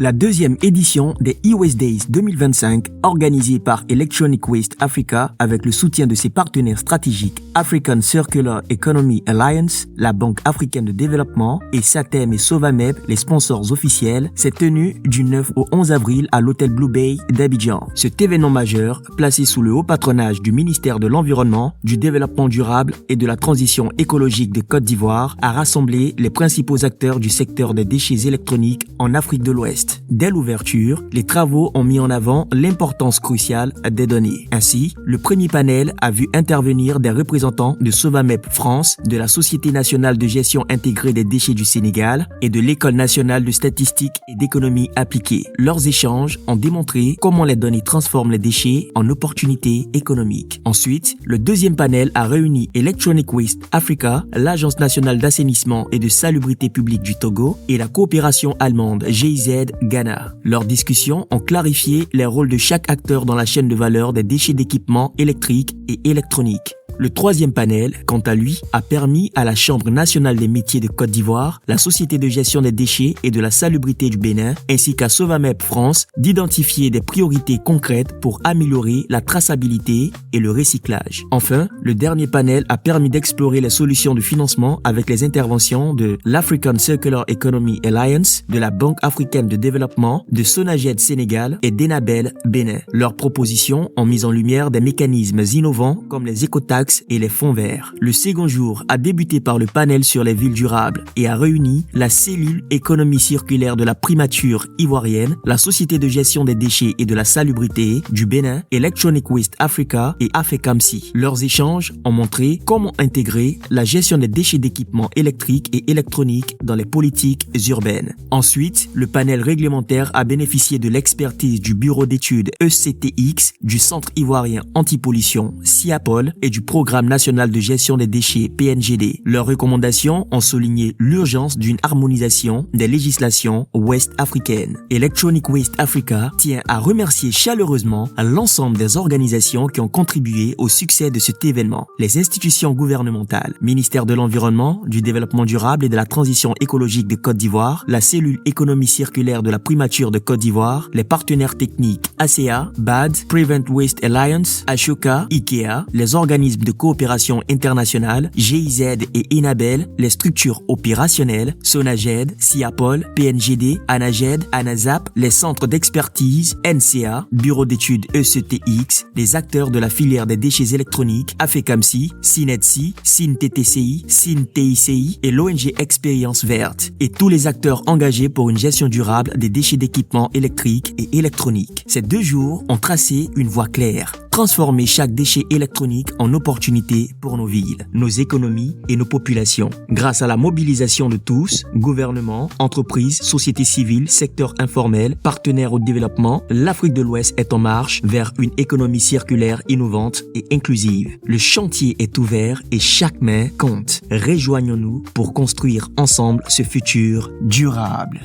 La deuxième édition des e-Waste Days 2025, organisée par Electronic Waste Africa avec le soutien de ses partenaires stratégiques African Circular Economy Alliance, la Banque africaine de développement et SATEM et Sovamep, les sponsors officiels, s'est tenue du 9 au 11 avril à l'hôtel Blue Bay d'Abidjan. Cet événement majeur, placé sous le haut patronage du ministère de l'Environnement, du Développement durable et de la Transition écologique de Côte d'Ivoire, a rassemblé les principaux acteurs du secteur des déchets électroniques en Afrique de l'Ouest. Dès l'ouverture, les travaux ont mis en avant l'importance cruciale des données. Ainsi, le premier panel a vu intervenir des représentants de Sovamep France, de la Société nationale de gestion intégrée des déchets du Sénégal et de l'École nationale de statistique et d'économie appliquée. Leurs échanges ont démontré comment les données transforment les déchets en opportunités économiques. Ensuite, le deuxième panel a réuni Electronic Waste Africa, l'Agence nationale d'assainissement et de salubrité publique du Togo et la coopération allemande GIZ Ghana. Leurs discussions ont clarifié les rôles de chaque acteur dans la chaîne de valeur des déchets d'équipements électriques et électroniques. Le troisième panel, quant à lui, a permis à la Chambre nationale des métiers de Côte d'Ivoire, la Société de gestion des déchets et de la salubrité du Bénin, ainsi qu'à Sovamep France, d'identifier des priorités concrètes pour améliorer la traçabilité et le recyclage. Enfin, le dernier panel a permis d'explorer les solutions de financement avec les interventions de l'African Circular Economy Alliance, de la Banque africaine de développement, de Sonaged Sénégal et d'Enabel Bénin. Leurs propositions ont mis en lumière des mécanismes innovants comme les écotaxes et les fonds verts. Le second jour a débuté par le panel sur les villes durables et a réuni la cellule économie circulaire de la primature ivoirienne, la Société de gestion des déchets et de la salubrité du Bénin, Electronic Waste Africa et AFECAMSI. Leurs échanges ont montré comment intégrer la gestion des déchets d'équipements électriques et électroniques dans les politiques urbaines. Ensuite, le panel réglementaire a bénéficié de l'expertise du bureau d'études ECTX, du Centre ivoirien antipollution CIAPOL et du Programme national de gestion des déchets PNGD. Leurs recommandations ont souligné l'urgence d'une harmonisation des législations ouest-africaines. Electronic Waste Africa tient à remercier chaleureusement l'ensemble des organisations qui ont contribué au succès de cet événement. Les institutions gouvernementales, ministère de l'Environnement, du Développement durable et de la Transition écologique de Côte d'Ivoire, la cellule économie circulaire de la primature de Côte d'Ivoire, les partenaires techniques ACA, BAD, Prevent Waste Alliance, Ashoka, IKEA, les organismes de coopération internationale, GIZ et Enabel, les structures opérationnelles, Sonaged, CIAPOL, PNGD, ANAGED, ANAZAP, les centres d'expertise, NCA, bureau d'études ECTX, les acteurs de la filière des déchets électroniques, AFECAMSI, SINETSI, SINTTCI, SINTICI et l'ONG Expérience Verte, et tous les acteurs engagés pour une gestion durable des déchets d'équipements électriques et électroniques. Ces 2 jours ont tracé une voie claire. Transformer chaque déchet électronique en opportunité pour nos villes, nos économies et nos populations. Grâce à la mobilisation de tous, gouvernements, entreprises, sociétés civiles, secteur informel, partenaires au développement, l'Afrique de l'Ouest est en marche vers une économie circulaire innovante et inclusive. Le chantier est ouvert et chaque main compte. Rejoignons-nous pour construire ensemble ce futur durable.